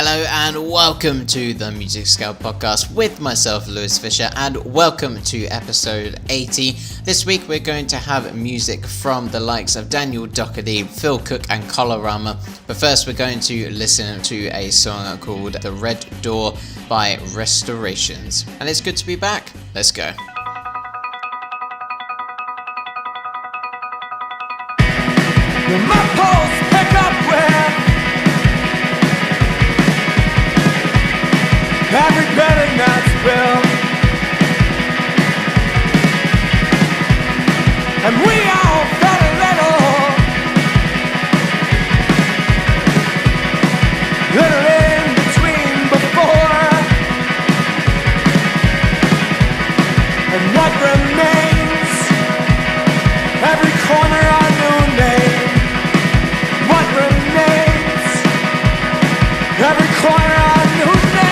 Hello and welcome to the Music Scout Podcast with myself, Lewis Fisher, and welcome to episode 80. This week we're going to have music from the likes of Daniel Docherty, Phil Cook and Colorama, but first we're going to listen to a song called The Red Door by Restorations. And it's good to be back. Let's go. My pulse pick up where every better night's built, and we all felt a little in between before, and what remains, every corner a new name. What remains, every corner a new name.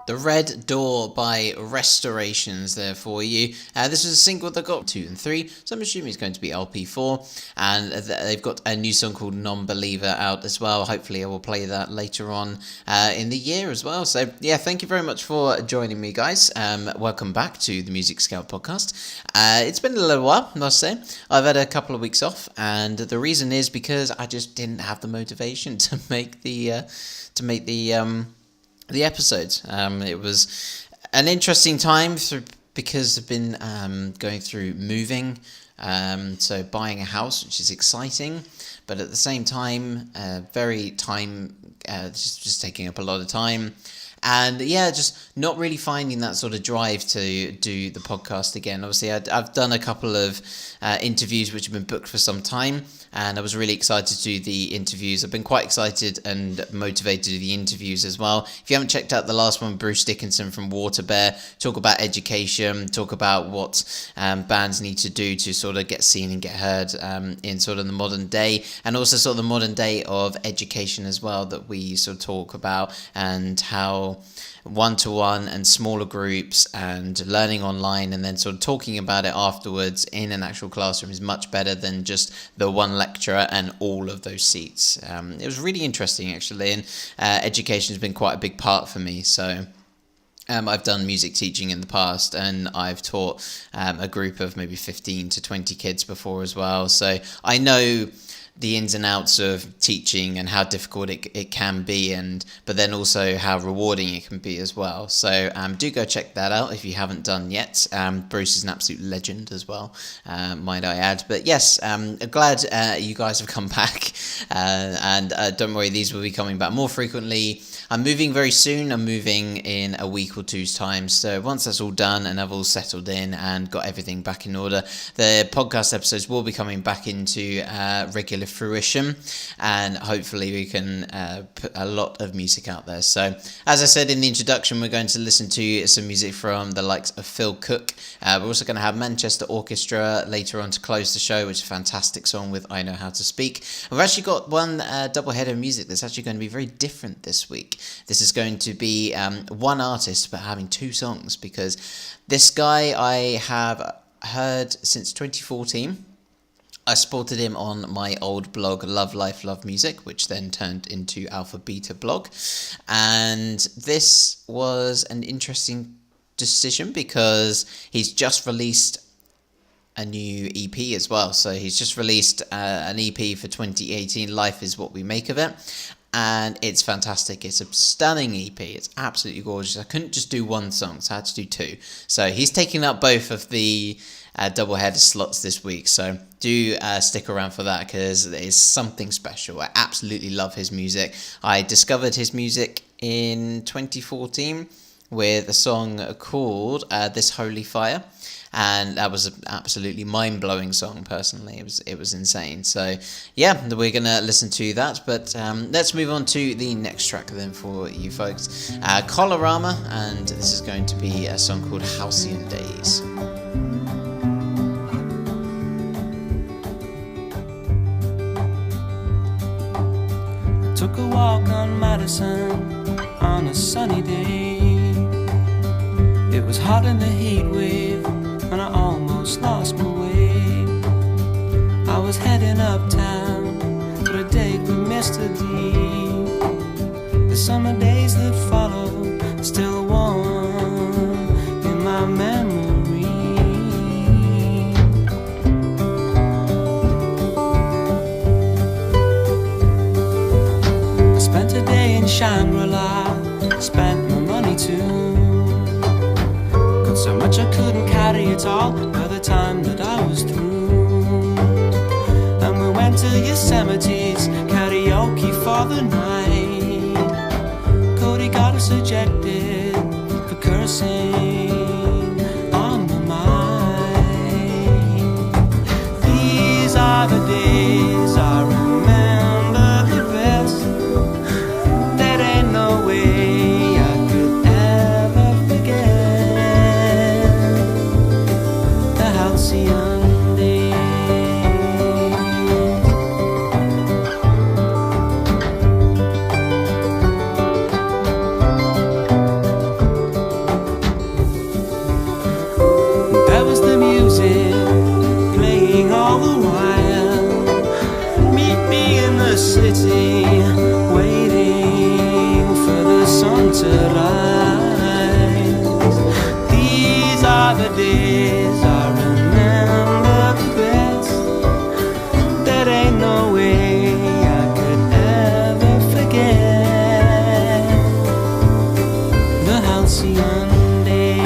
The Red Door by Restorations there for you. This is a single that got 2 and 3, so I'm assuming it's going to be LP4, and they've got a new song called Non-Believer out as well. Hopefully I will play that later on in the year as well. So yeah, thank you very much for joining me, guys. Welcome back to the Music Scout Podcast. It's been a little while, I must say. I've had a couple of weeks off, and the reason is because I just didn't have the motivation to make the episodes. It was an interesting time because I've been going through moving, so buying a house, which is exciting, but at the same time, just taking up a lot of time. And yeah, just not really finding that sort of drive to do the podcast again. Obviously, I've done a couple of interviews which have been booked for some time, and I was really excited to do the interviews. I've been quite excited and motivated to do the interviews as well. If you haven't checked out the last one, Bruce Dickinson from Waterbear, talk about education, talk about what bands need to do to sort of get seen and get heard in sort of the modern day, and also sort of the modern day of education as well that we sort of talk about, and how one-to-one and smaller groups and learning online and then sort of talking about it afterwards in an actual classroom is much better than just the one lecturer and all of those seats. It was really interesting actually, and education has been quite a big part for me. So I've done music teaching in the past, and I've taught a group of maybe 15 to 20 kids before as well. So I know the ins and outs of teaching and how difficult it can be, but then also how rewarding it can be as well. So do go check that out if you haven't done yet. Bruce is an absolute legend as well, might I add. But yes, glad you guys have come back, and don't worry, these will be coming back more frequently. I'm moving very soon. I'm moving in a week or two's time. So once that's all done and I've all settled in and got everything back in order, the podcast episodes will be coming back into regular fruition, and hopefully we can put a lot of music out there. So as I said in the introduction, we're going to listen to some music from the likes of Phil Cook. We're also going to have Manchester Orchestra later on to close the show, which is a fantastic song with I Know How to Speak. We've actually got one double header of music that's actually going to be very different this week. This is going to be one artist but having two songs, because this guy I have heard since 2014. I spotted him on my old blog, Love Life, Love Music, which then turned into Alpha Beta blog. And this was an interesting decision because he's just released a new EP as well. So he's just released an EP for 2018, Life Is What We Make of It. And it's fantastic. It's a stunning EP. It's absolutely gorgeous. I couldn't just do one song, so I had to do two. So he's taking up both of the double-header slots this week. So do stick around for that, because it is something special. I absolutely love his music. I discovered his music in 2014 with a song called This Holy Fire. And that was an absolutely mind-blowing song, personally. It was insane. So, yeah, we're going to listen to that. But let's move on to the next track then for you folks. Colorama, and this is going to be a song called Halcyon Days. I took a walk on Madison on a sunny day. It was hot in the heat wave, and I almost lost my way. I was heading uptown, but a day grew misty. The summer days that follow are still warm in my memory. I spent a day in Shangri-La, spent my money too. So much I couldn't carry it all by the time that I was through. And we went to Yosemite's karaoke for the night. Cody got us ejected for cursing on the mic. These are the days I remember the best. There ain't no way I could ever forget halcyon days. There was the music playing all the while. Meet me in the city, waiting for the sun to rise. These are the days I remember the best. There ain't no way I could ever forget the halcyon days.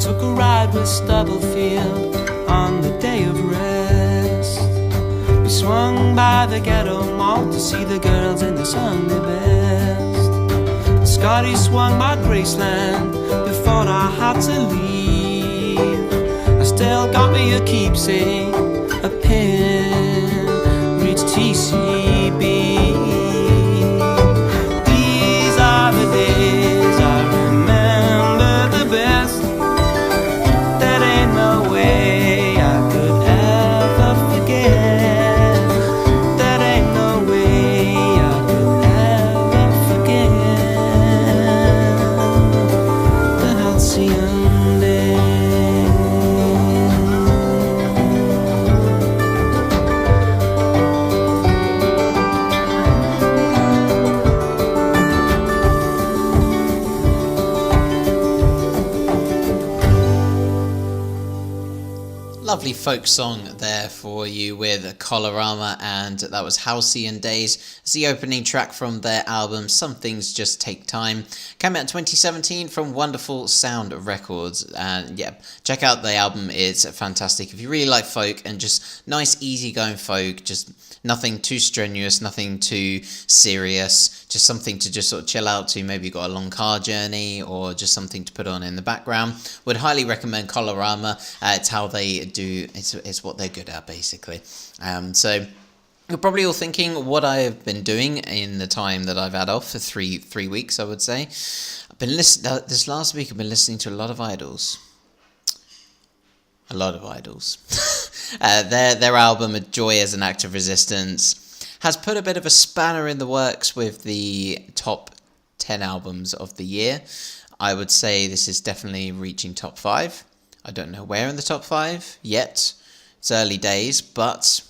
took a ride with Stubblefield on the day of rest. We swung by the ghetto mall to see the girls in the Sunday best. Scotty swung by Graceland before I had to leave. I still got me a keepsake, a pin, reached TCB. These are the days I remember the best. There ain't no way I could ever forget. There ain't no way I could ever forget the halcyon days. Lovely folk song there for you with Colorama, and that was Halcyon Days. It's the opening track from their album Some Things Just Take Time. Came out in 2017 from Wonderful Sound Records, and yeah, check out the album, it's fantastic. If you really like folk and just nice easygoing folk, just nothing too strenuous, nothing too serious, just something to just sort of chill out to. Maybe you've got a long car journey or just something to put on in the background. Would highly recommend Colorama. It's how they do, it's what they're good at basically. So you're probably all thinking what I've been doing in the time that I've had off for three weeks, I would say. I've been this last week I've been listening to a lot of Idols. A lot of Idols. Their album, A Joy as an Act of Resistance, has put a bit of a spanner in the works with the top 10 albums of the year. I would say this is definitely reaching top 5. I don't know where in the top 5 yet. It's early days, but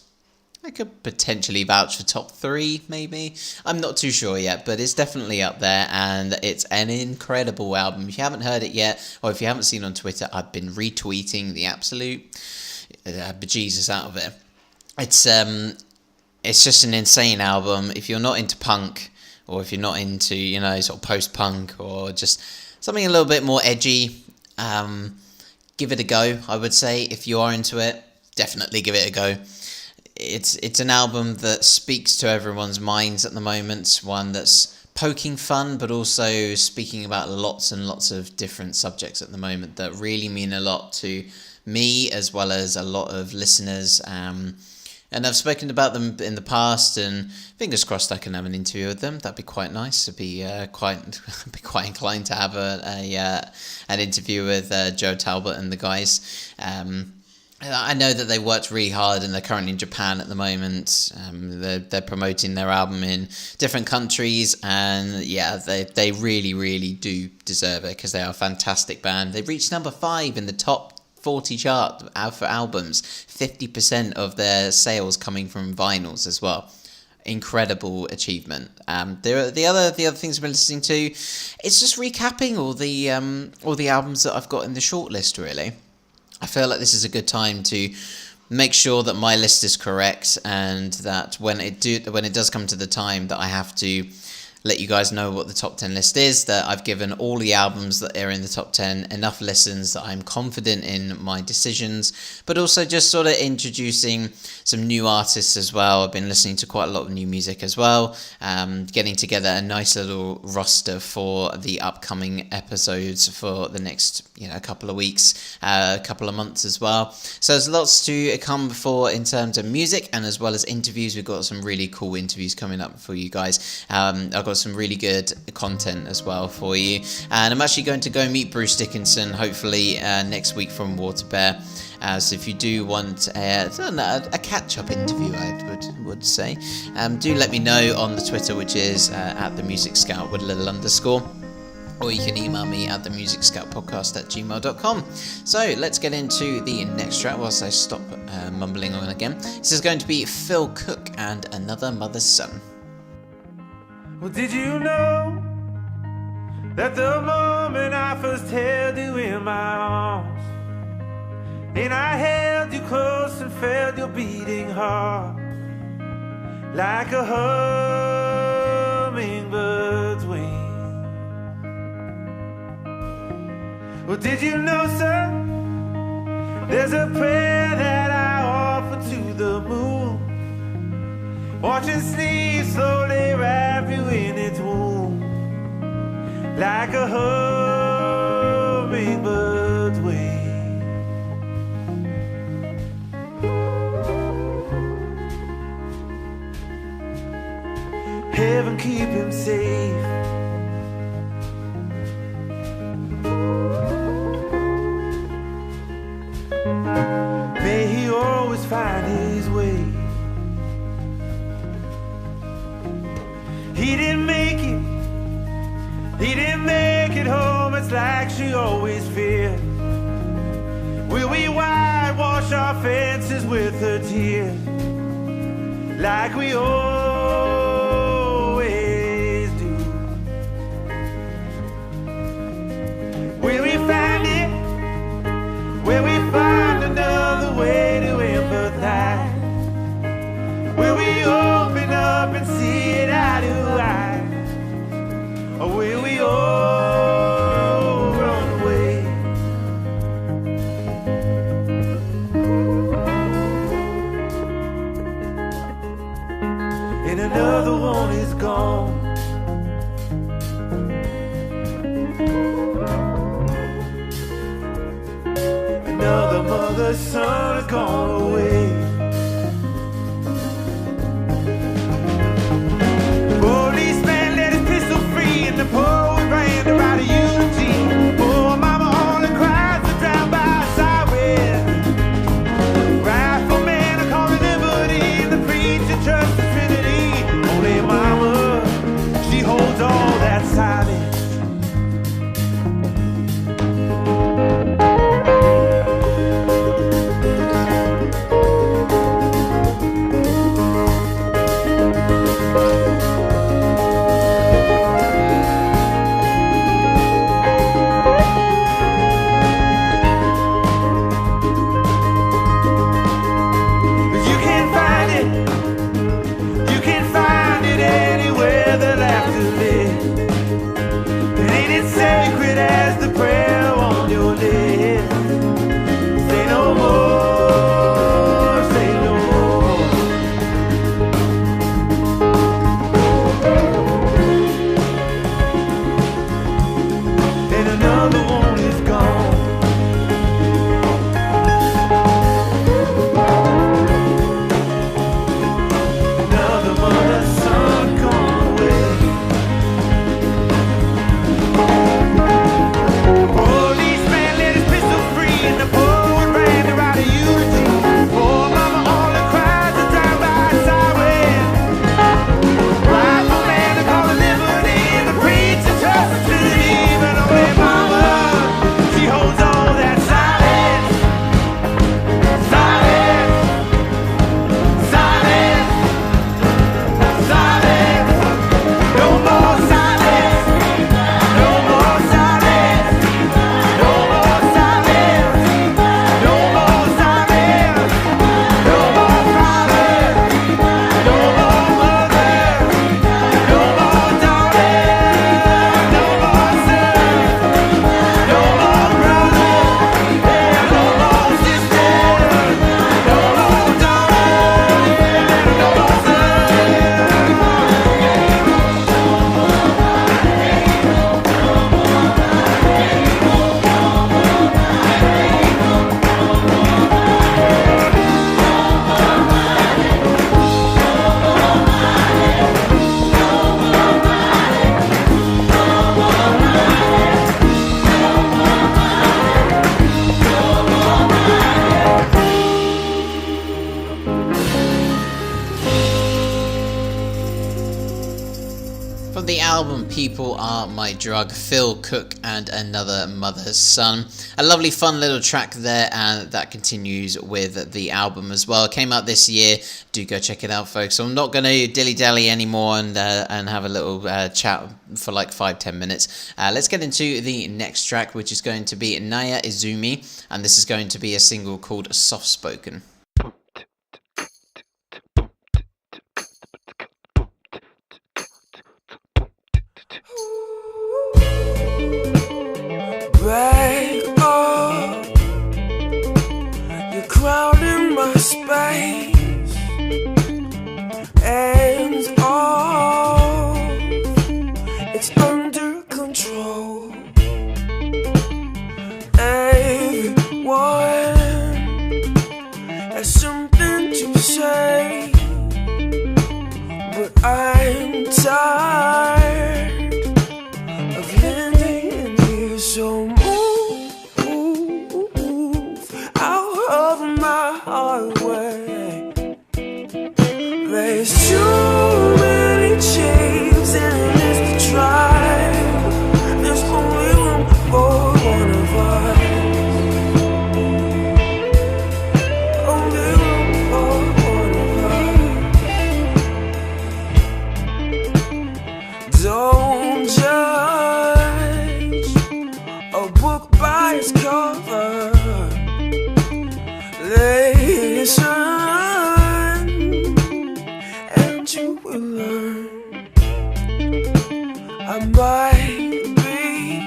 I could potentially vouch for top 3, maybe. I'm not too sure yet, but it's definitely up there, and it's an incredible album. If you haven't heard it yet, or if you haven't seen on Twitter, I've been retweeting the absolute bejesus out of it. It's just an insane album. If you're not into punk, or if you're not into, you know, sort of post-punk, or just something a little bit more edgy, give it a go, I would say. If you are into it, definitely give it a go. It's an album that speaks to everyone's minds at the moment, one that's poking fun, but also speaking about lots and lots of different subjects at the moment that really mean a lot to me, as well as a lot of listeners. And I've spoken about them in the past, and fingers crossed I can have an interview with them. That'd be quite nice. I'd be quite inclined to have an interview with Joe Talbot and the guys. I know that they worked really hard, and they're currently in Japan at the moment. They're promoting their album in different countries, and yeah, they really do deserve it, because they are a fantastic band. They've reached number 5 in the top 40 chart for albums, 50% of their sales coming from vinyls as well. Incredible achievement. The other things I've been listening to, it's just recapping all the albums that I've got in the shortlist. Really, I feel like this is a good time to make sure that my list is correct, and that when it does come to the time that I have to let you guys know what the top 10 list is, that I've given all the albums that are in the top 10 enough listens that I'm confident in my decisions, but also just sort of introducing some new artists as well. I've been listening to quite a lot of new music as well, getting together a nice little roster for the upcoming episodes for the next couple of weeks, a couple of months as well. So there's lots to come for in terms of music, and as well as interviews. We've got some really cool interviews coming up for you guys. I've got some really good content as well for you, and I'm actually going to go meet Bruce Dickinson hopefully next week from Water Bear. So if you do want a catch-up interview, I would say, do let me know on the Twitter, which is at themusicscout with a little underscore, or you can email me at themusicscoutpodcast@gmail.com. So let's get into the next track whilst I stop mumbling on again. This is going to be Phil Cook and Another Mother's Son. Well, did you know that the moment I first held you in my arms, and I held you close and felt your beating heart, like a hummingbird's wing. Well, did you know, sir? There's a prayer that I offer to the moon, watching sleep slowly wrap you in its womb, like a hummingbird's wing. Heaven keep him safe. May he always find his way. He didn't make it home, it's like she always feared. Will we whitewash our fences with her tears, like we always do? Will we find it? Will we find another way to empathize? Will we open up and see it eye to eye? Or will we all run away? And another one is gone. Another mother's son has gone away. Policeman let his pistol free and the poet ran to write a eulogy. Oh, mama only cries to down by a siren. Rifleman are calling liberty and the preacher trusts the Trinity. Only mama, she holds all that silence. From the album People Are My Drug, Phil Cook and Another Mother's Son. A lovely fun little track there, and that continues with the album as well. It came out this year. Do go check it out, folks. So I'm not going to dilly-dally anymore and have a little chat for like 5-10 minutes. Let's get into the next track, which is going to be Naya Izumi, and this is going to be a single called Soft Spoken. Break one has something to say, but I'm tired of living in here. So move out of my highway. There's too many chains in this drive. There's only room for one of us. Only room for one of us. Don't judge a book by its cover. Listen, and you will learn. I might be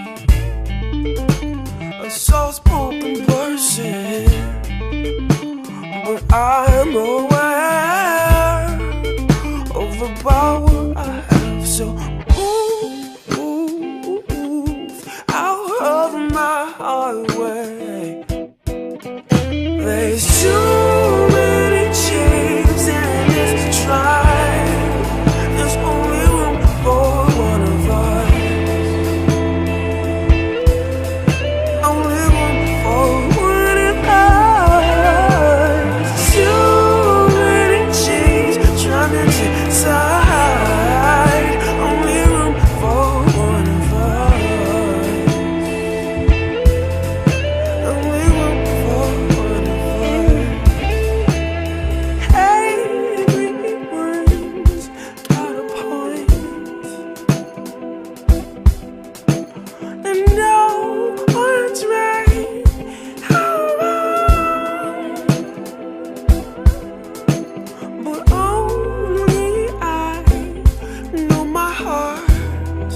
a soft-spoken person, but I'm aware of the power I have. So move out of my highway. There's too many chains in this drive. There's only room for one of us. Only room for one of us. Too many chains trying to decide. Only room for one of us. Only room for one of us. Everyone's got a point, and no one's right or wrong, but only I know my heart,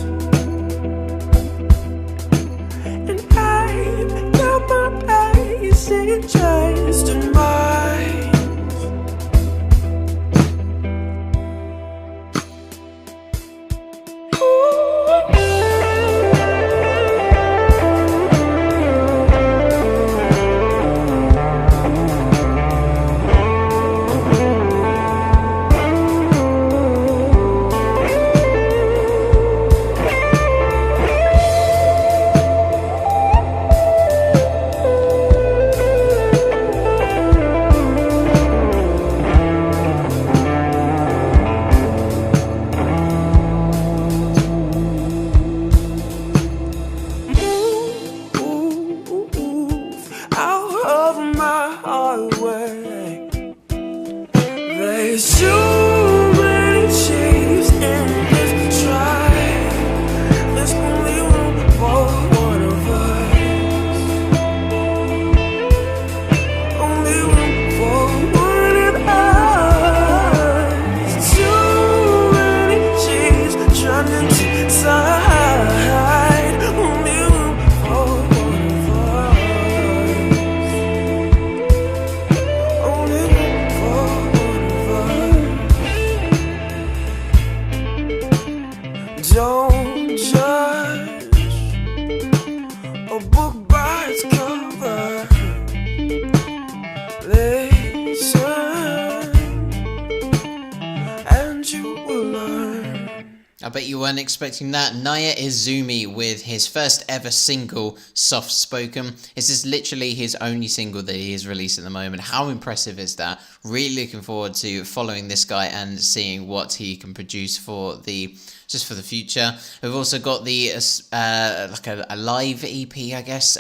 and I've got my basic just in mind. Out of my highway. There's too many chains in this drive. There's only room for one of us. Only room for one of us. Too many chains trying to decide. Only room for one of us. Only room for one of us. Don't judge a book by its cover. Listen, and you will learn. I bet you weren't expecting that. Naia Izumi with his first ever single, Soft Spoken. This is literally his only single that he has released at the moment. How impressive is that? Really looking forward to following this guy and seeing what he can produce for the future. We've also got the like a live EP, I guess.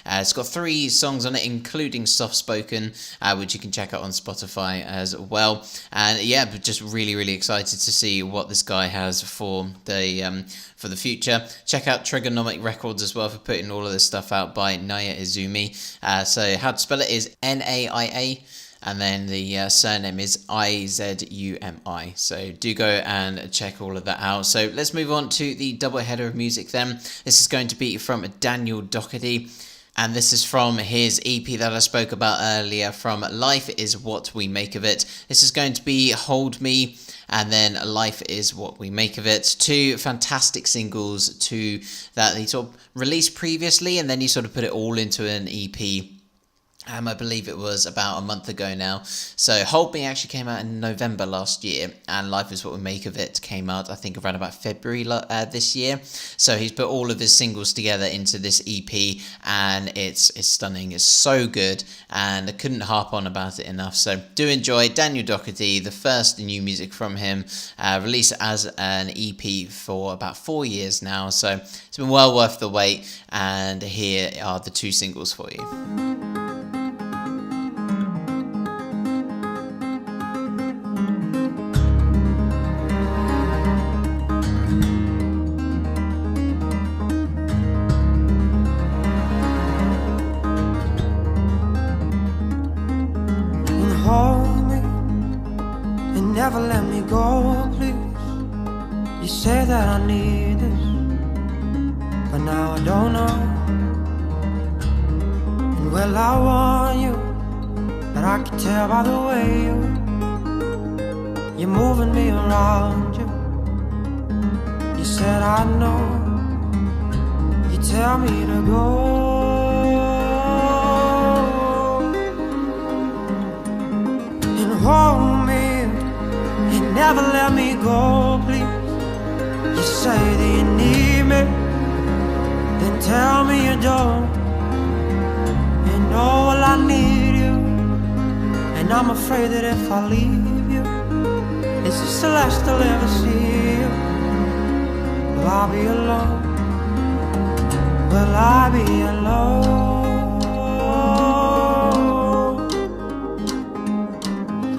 It's got 3 songs on it, including Soft Spoken, which you can check out on Spotify as well. And yeah, but just really excited to see what this guy has for the future. Check out Trigonomic Records as well for putting all of this stuff out by Naia Izumi. So how to spell it is Naia. And then the surname is Izumi. So do go and check all of that out. So let's move on to the double header of music then. This is going to be from Daniel Docherty. And this is from his EP that I spoke about earlier, from Life Is What We Make of It. This is going to be Hold Me, and then Life Is What We Make of It. 2 fantastic singles that he sort of released previously, and then he sort of put it all into an EP. I believe it was about a month ago now. So Hold Me actually came out in November last year, and Life Is What We Make of It came out, I think, around about February this year. So he's put all of his singles together into this EP, and it's stunning. It's so good, and I couldn't harp on about it enough. So do enjoy Daniel Docherty, the first new music from him, released as an EP for about 4 years now. So it's been well worth the wait, and here are the 2 singles for you. Never let me go, please. You say that I need this, but now I don't know. And well, I want you, but I can tell by the way you're moving me around you. You said I know, you tell me to go. And hold me, never let me go, please. You say that you need me, then tell me you don't. You know, well, I need you, and I'm afraid that if I leave you, it's just the last I'll ever see you. Will I be alone? Will I be alone?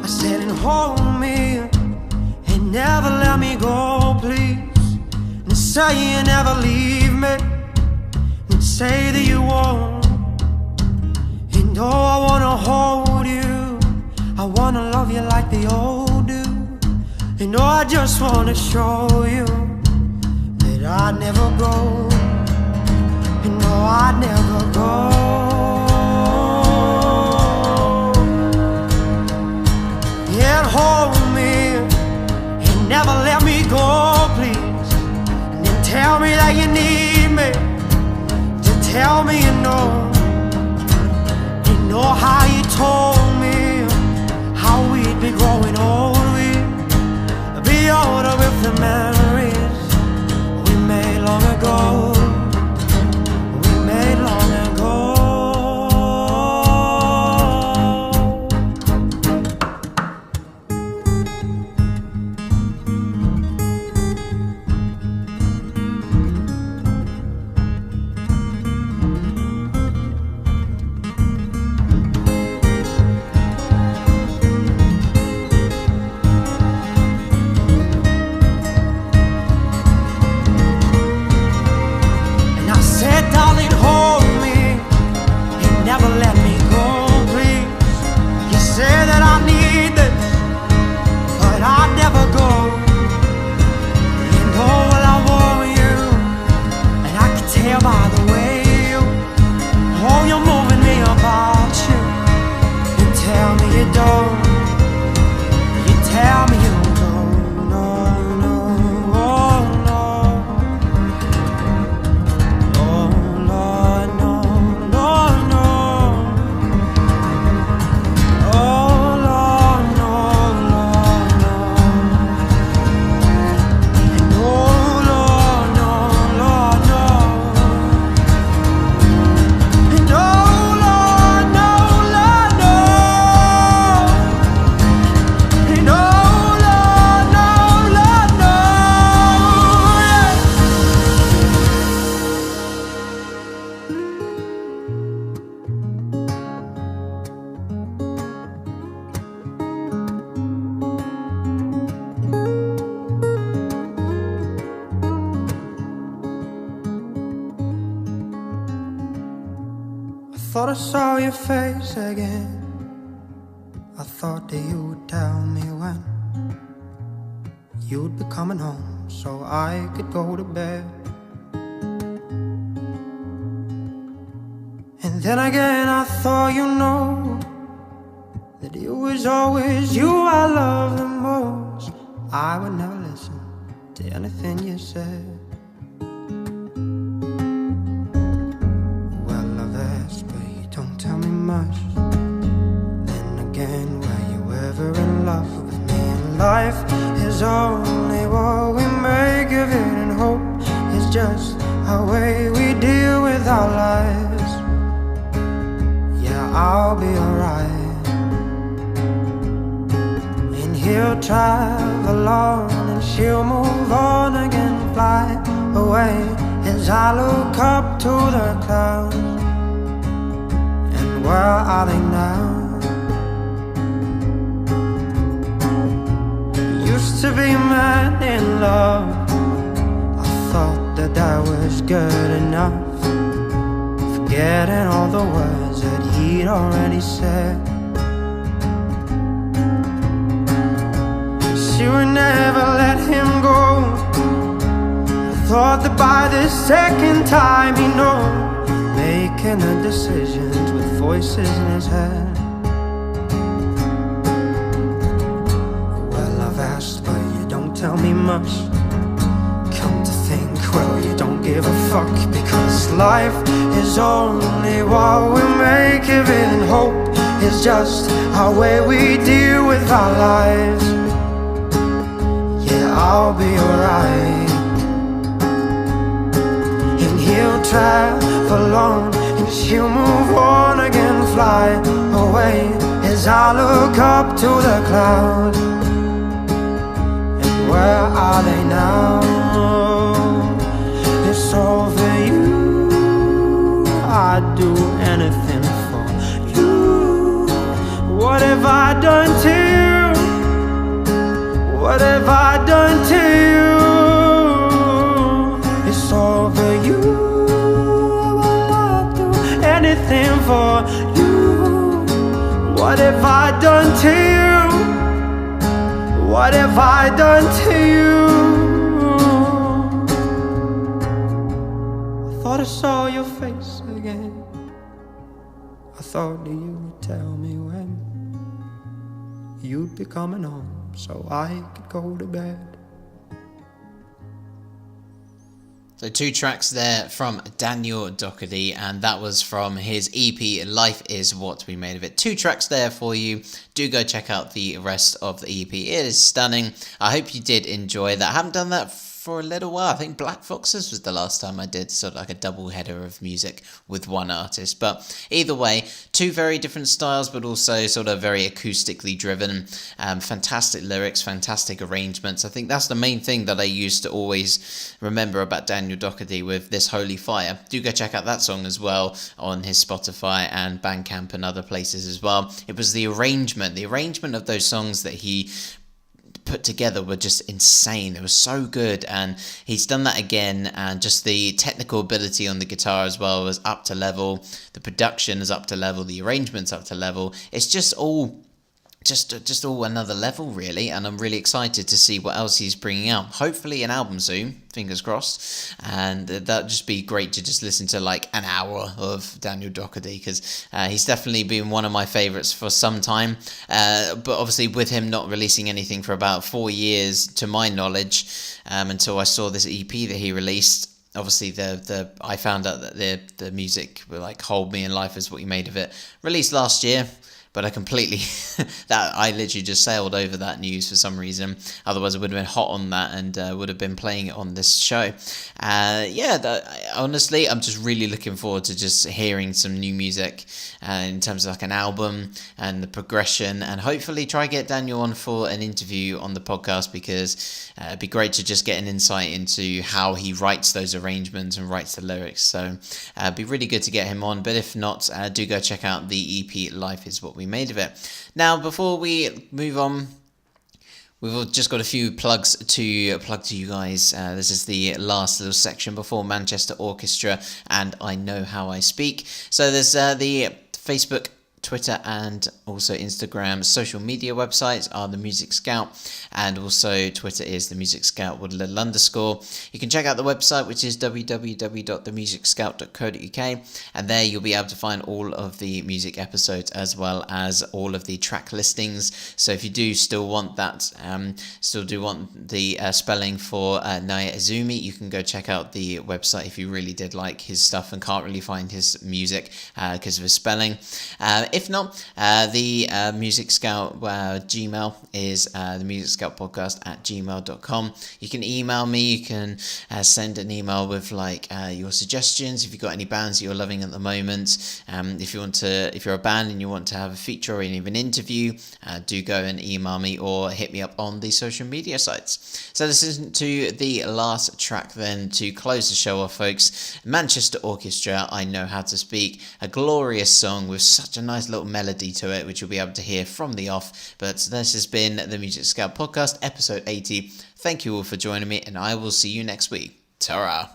I said, and hold me, never let me go, please. And say you never leave me, and say that you won't. And oh, I wanna hold you, I wanna love you like they all do. And oh, I just wanna show you that I'd never go. And no, I'd never go. Yeah, hold me, never let me go, please. And then tell me that you need me, to tell me you know. You know how you told me how we'd be growing old. We'd be older with the memories we made long ago. We made long ago. Thought I saw your face again. I thought that you would tell me when you'd be coming home so I could go to bed. And then again I thought, you know, that it was always you I loved the most. I would never listen to anything you said. Well, I've asked, but you don't tell me much. is only what we make of it, and hope is just a way we deal with our lives. Yeah, I'll be alright, and he'll travel on and she'll move on again, fly away as I look up to the clouds. And where are they now? Used to be man in love, I thought that that was good enough, forgetting all the words that he'd already said. She would never let him go. I thought that by the second time he'd know, making the decisions with voices in his head. But you don't tell me much. Come to think, well, you don't give a fuck, because life is only what we make of it, and hope is just our way we deal with our lives. Yeah, I'll be alright, and he'll travel on and she'll move on again, fly away as I look up to the clouds. Where are they now? It's all for you. I'd do anything for you. What have I done to you? What have I done to you? It's all for you. I will not do anything for you. What have I done to you? What have I done to you? I thought I saw your face again. I thought that you would tell me when you'd be coming home so I could go to bed. So 2 tracks there from Daniel Docherty, and that was from his EP, Life Is What We Made of It. 2 tracks there for you. Do go check out the rest of the EP. It is stunning. I hope you did enjoy that. I haven't done that for a little while. I think Black Foxes was the last time I did sort of like a double header of music with one artist. But either way, 2 very different styles, but also sort of very acoustically driven. Fantastic lyrics, fantastic arrangements. I think that's the main thing that I used to always remember about Daniel Docherty with This Holy Fire. Do go check out that song as well on his Spotify and Bandcamp and other places as well. It was the arrangement of those songs that he put together were just insane. They were so good, and he's done that again, and just the technical ability on the guitar as well was up to level. The production is up to level, the arrangement's up to level. It's just all another level, really, and I'm really excited to see what else he's bringing out. Hopefully an album soon, fingers crossed, and that'd just be great to just listen to like an hour of Daniel Docherty, because he's definitely been one of my favourites for some time, but obviously with him not releasing anything for about 4 years to my knowledge, until I saw this EP that he released. Obviously, I found out that the music, like Hold Me in Life Is What You Made of It, released last year. But I literally just sailed over that news for some reason. Otherwise, I would have been hot on that and would have been playing it on this show. Honestly, I'm just really looking forward to just hearing some new music in terms of like an album and the progression. And hopefully try to get Daniel on for an interview on the podcast, because it'd be great to just get an insight into how he writes those arrangements and writes the lyrics. So it'd be really good to get him on. But if not, do go check out the EP Life Is What We Made of It. Now, before we move on, we've just got a few plugs to plug to you guys. This is the last little section before Manchester Orchestra and I Know How I Speak. So there's the Facebook, Twitter and also Instagram social media websites are The Music Scout, and also Twitter is The Music Scout with a little underscore. You can check out the website, which is www.themusicscout.co.uk, and there you'll be able to find all of the music episodes as well as all of the track listings. So if you do still want that, the spelling for Naoya Izumi, you can go check out the website if you really did like his stuff and can't really find his music because of his spelling. If not, the Music Scout Gmail is the themusicscoutpodcast@gmail.com. You can email me. You can send an email with your suggestions. If you've got any bands that you're loving at the moment, if you're a band and you want to have a feature or even interview, do go and email me or hit me up on the social media sites. So this isn't to the last track then to close the show off, folks. Manchester Orchestra, I Know How to Speak, a glorious song with such a nice little melody to it, which you'll be able to hear from the off. But this has been the Music Scout Podcast, episode 80. Thank you all for joining me, and I will see you next week. Ta-ra!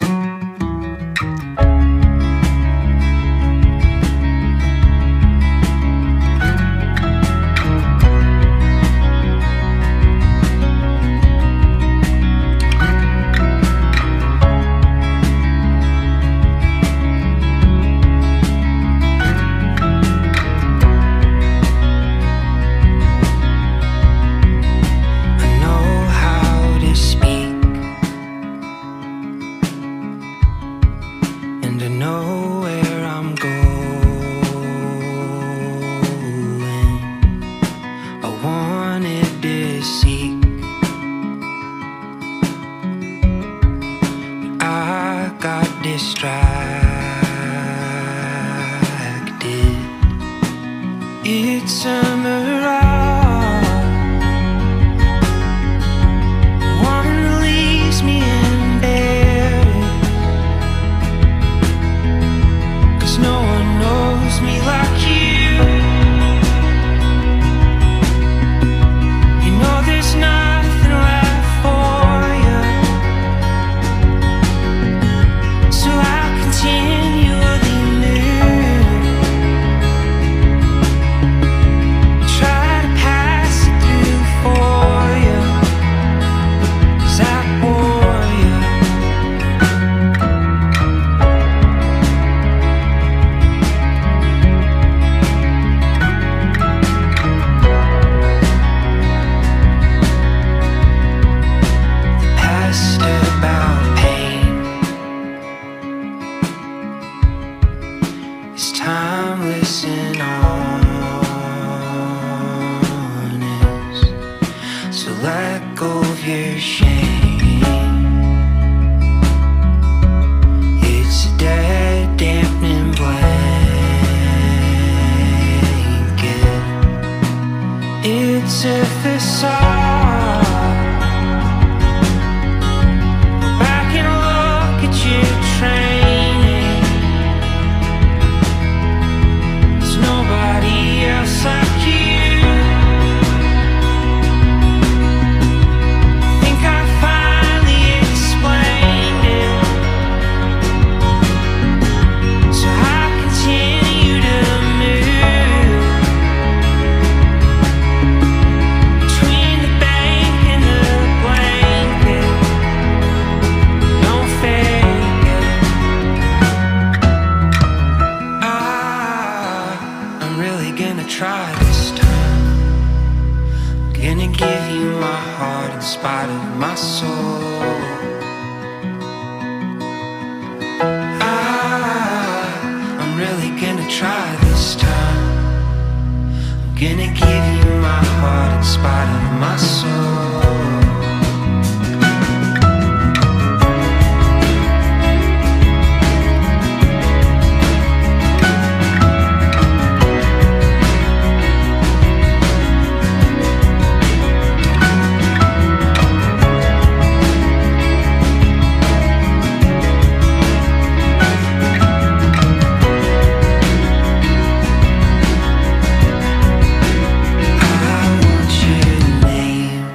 It's a mirage, one leaves me embedded, 'cause no one knows me like you. You know there's nothing left for you, so I continually move, try to pass it through for you, 'cause I bore you. The past about pain is timeless and honest, so let go of your shame. It's a dead, dampening blanket. It's a facade. Go back and look at your training. There's nobody else like you. Think I finally explained it, so I continue to move between the bank and the blanket. Don't fake it. I'm really gonna try this time. Gonna give you my heart in spite of my soul. I'm really gonna try this time. I'm gonna give you my heart in spite of my soul. I want your name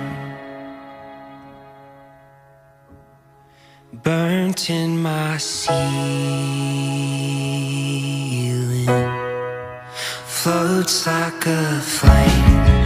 burnt in my ceiling, floats like a flame.